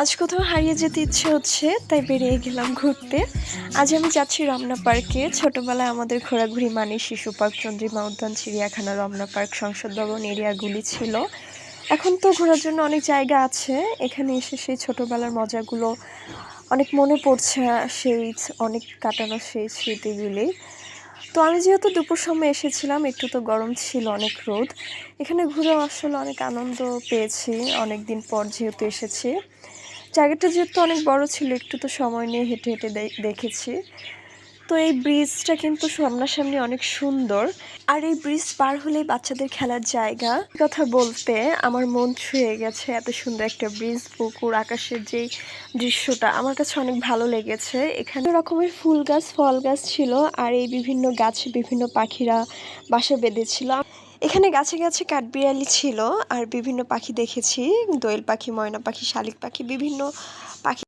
আজ কোথাও হারিয়ে যেতে ইচ্ছে হচ্ছে, তাই বেরিয়ে গেলাম ঘুরতে। আজ আমি যাচ্ছি রমনা পার্কে। ছোটবেলায় আমাদের ঘোরাঘুরি মানে শিশু পার্ক, চন্দ্রিমা উদ্যান, চিড়িয়াখানা, রমনা পার্ক, সংসদ ভবন এরিয়াগুলি ছিল। এখন তো ঘোরার জন্য অনেক জায়গা আছে। এখানে এসে সেই ছোটবেলার মজাগুলো অনেক মনে পড়ছে, সেই অনেক কাটানো সেই স্মৃতিগুলি। তো আমি যেহেতু দুপুর সময় এসেছিলাম, একটু তো গরম ছিল, অনেক রোদ। এখানে ঘুরেও আসলে অনেক আনন্দ পেয়েছি, অনেক দিন পর যেহেতু এসেছি। জায়গাটা যেহেতু অনেক বড় ছিল, একটু তো সময় নিয়ে হেঁটে হেঁটে দেখেছি। তো এই ব্রিজটা কিন্তু সামনাসামনি অনেক সুন্দর। আর এই ব্রিজ পার হলেই বাচ্চাদের খেলার জায়গা। কথা বলতে আমার মন ছুঁয়ে গেছে। এত সুন্দর একটা ব্রিজ, পুকুর, আকাশের যেই দৃশ্যটা আমার কাছে অনেক ভালো লেগেছে। এখানে রকমের ফুল গাছ, ফল গাছ ছিল। আর এই বিভিন্ন গাছে বিভিন্ন পাখিরা বাসা বেঁধেছিল। এখানে গাছে গাছে কাঠবিড়ালি ছিল। আর বিভিন্ন পাখি দেখেছি, দোয়েল পাখি, ময়না পাখি, শালিক পাখি, বিভিন্ন পাখি।